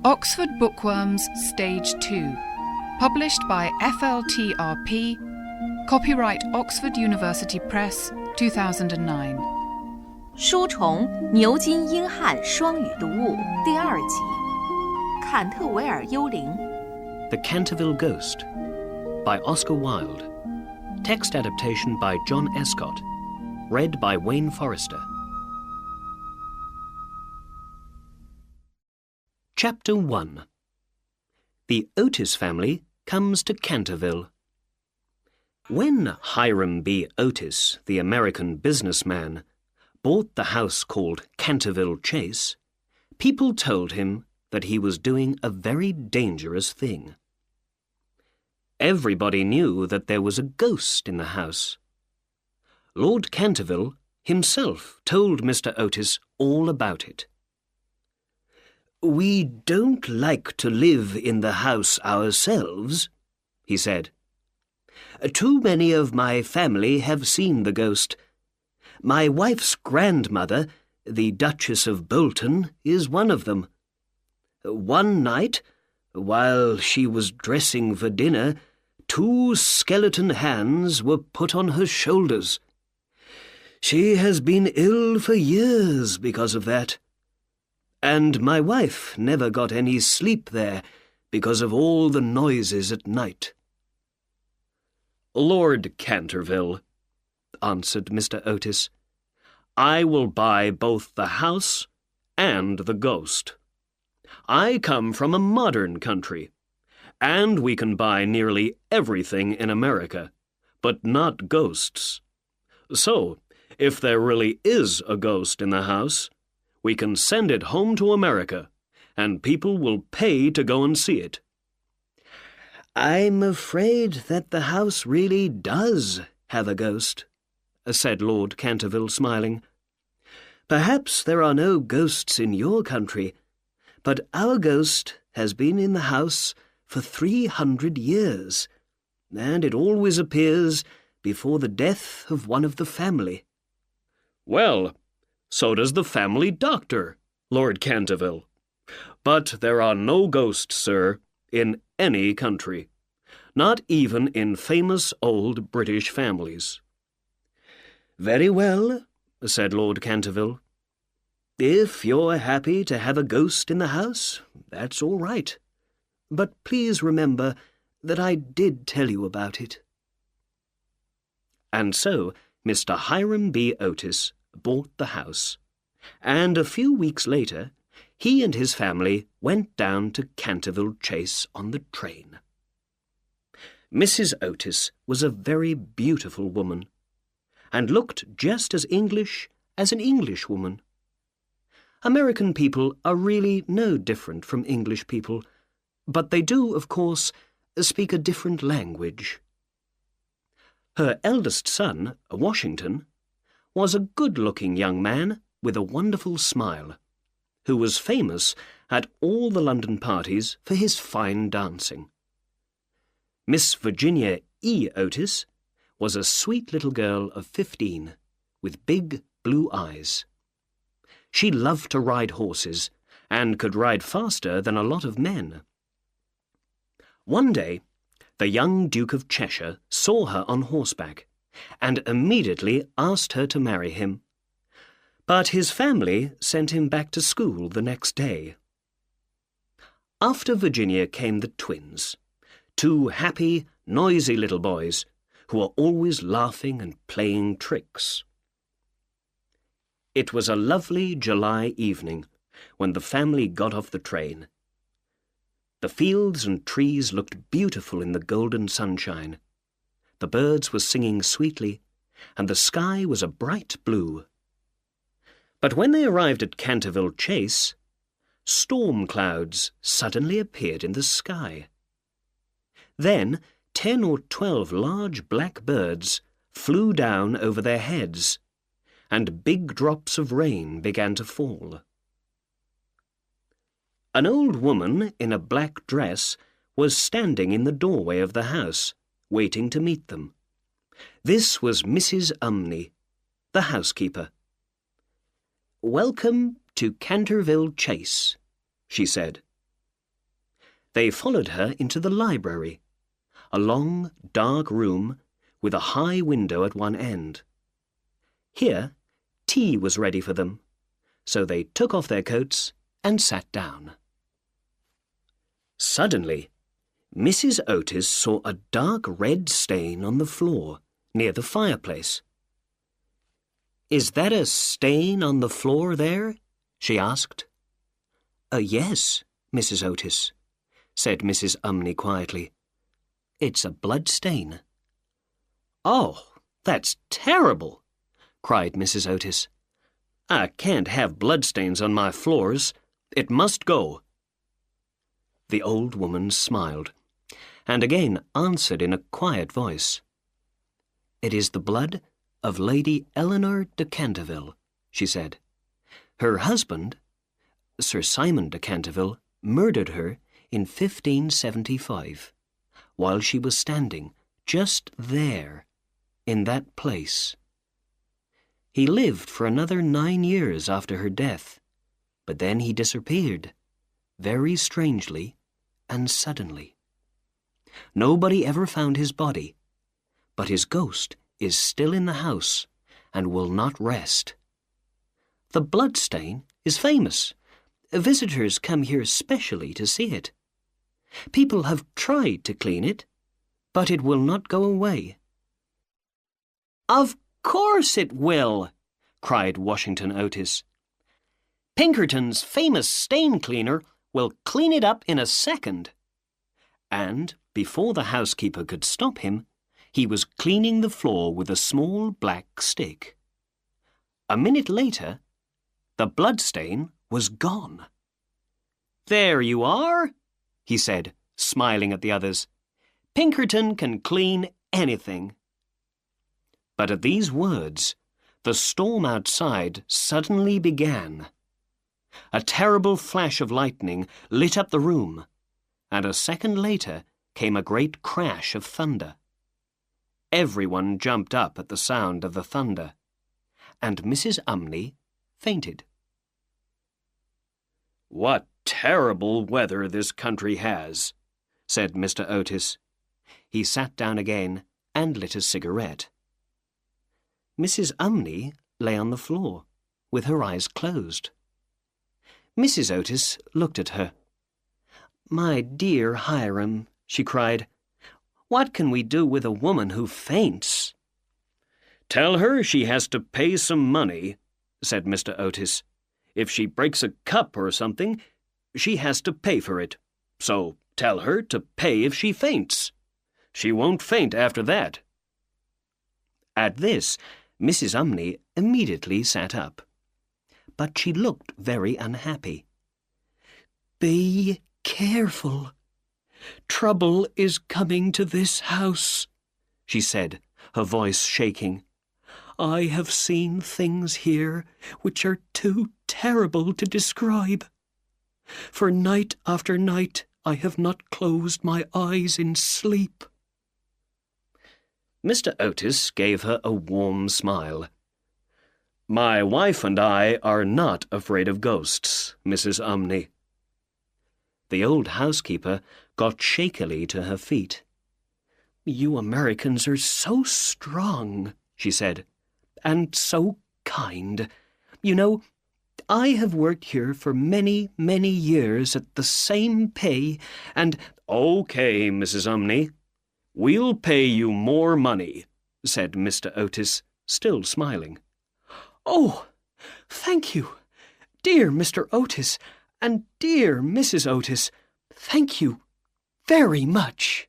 Oxford Bookworms Stage 2. Published by FLTRP. Copyright Oxford University Press, 2009. 书虫牛津英汉双语读物第2集，坎特维尔幽灵。 The Canterville Ghost by Oscar Wilde. Text adaptation by John Escott. Read by Wayne Forrester. Chapter 1. The Otis family comes to Canterville. When Hiram B. Otis, the American businessman, bought the house called Canterville Chase, people told him that he was doing a very dangerous thing. Everybody knew that there was a ghost in the house. Lord Canterville himself told Mr. Otis all about it. "We don't like to live in the house ourselves," he said. "Too many of my family have seen the ghost. My wife's grandmother, the Duchess of Bolton, is one of them. One night, while she was dressing for dinner, 2 skeleton hands were put on her shoulders. She has been ill for years because of that. And my wife never got any sleep there because of all the noises at night." "Lord Canterville," answered Mr. Otis, "I will buy both the house and the ghost. I come from a modern country, and we can buy nearly everything in America, but not ghosts. So, if there really is a ghost in the house, we can send it home to America, and people will pay to go and see it." "I'm afraid that the house really does have a ghost," said Lord Canterville, smiling. "Perhaps there are no ghosts in your country, but our ghost has been in the house for 300 years, and it always appears before the death of one of the family." "Well, so does the family doctor, Lord Canterville. But there are no ghosts, sir, in any country, not even in famous old British families." "Very well," said Lord Canterville. "If you're happy to have a ghost in the house, that's all right. But please remember that I did tell you about it." And so Mr. Hiram B. Otis bought the house, and a few weeks later he and his family went down to Canterville Chase on the train. Mrs. Otis was a very beautiful woman, and looked just as English as an Englishwoman. American people are really no different from English people, but they do, of course, speak a different language. Her eldest son, Washington, was a good-looking young man with a wonderful smile, who was famous at all the London parties for his fine dancing. Miss Virginia E. Otis was a sweet little girl of 15, with big blue eyes. She loved to ride horses, and could ride faster than a lot of men. One day, the young Duke of Cheshire saw her on horseback, and immediately asked her to marry him. But his family sent him back to school the next day. After Virginia came the twins, 2 happy, noisy little boys who were always laughing and playing tricks. It was a lovely July evening when the family got off the train. The fields and trees looked beautiful in the golden sunshine. The birds were singing sweetly, and the sky was a bright blue. But when they arrived at Canterville Chase, storm clouds suddenly appeared in the sky. Then 10 or 12 large black birds flew down over their heads, and big drops of rain began to fall. An old woman in a black dress was standing in the doorway of the house, waiting to meet them. This was Mrs. Umney, the housekeeper. "Welcome to Canterville Chase," she said. They followed her into the library, a long, dark room with a high window at one end. Here, tea was ready for them, so they took off their coats and sat down. Suddenly, Mrs. Otis saw a dark red stain on the floor near the fireplace. "Is that a stain on the floor there?" she asked. Yes, Mrs. Otis," said Mrs. Umney quietly. "It's a blood stain." "Oh, that's terrible!" cried Mrs. Otis. "I can't have bloodstains on my floors. It must go." The old woman smiled, and again answered in a quiet voice. "It is the blood of Lady Eleanor de Canterville," she said. "Her husband, Sir Simon de Canterville, murdered her in 1575, while she was standing just there, in that place. He lived for another 9 years after her death, but then he disappeared, very strangely and suddenly. Nobody ever found his body, but his ghost is still in the house and will not rest. The blood stain is famous. Visitors come here specially to see it. People have tried to clean it, but it will not go away." "Of course it will!" cried Washington Otis. "Pinkerton's famous stain cleaner will clean it up in a second." And, before the housekeeper could stop him, he was cleaning the floor with a small black stick. A minute later, the bloodstain was gone. "There you are," he said, smiling at the others. "Pinkerton can clean anything." But at these words, the storm outside suddenly began. A terrible flash of lightning lit up the room, and a second later came a great crash of thunder. Everyone jumped up at the sound of the thunder, and Mrs. Umney fainted. "What terrible weather this country has," said Mr. Otis. He sat down again and lit a cigarette. Mrs. Umney lay on the floor, with her eyes closed. Mrs. Otis looked at her. "My dear Hiram," she cried, "what can we do with a woman who faints?" "Tell her she has to pay some money," said Mr. Otis. "If she breaks a cup or something, she has to pay for it. So tell her to pay if she faints. She won't faint after that." At this, Mrs. Umney immediately sat up. But she looked very unhappy. "Be careful. Trouble is coming to this house," she said, her voice shaking. "I have seen things here which are too terrible to describe. For night after night I have not closed my eyes in sleep." Mr. Otis gave her a warm smile. "My wife and I are not afraid of ghosts, Mrs. Umney." The old housekeeper got shakily to her feet. "You Americans are so strong," she said, "and so kind. You know, I have worked here for many, many years at the same pay, and—" "Okay, Mrs. Umney. We'll pay you more money," said Mr. Otis, still smiling. "Oh, thank you, dear Mr. Otis, and dear Mrs. Otis. Thank you very much."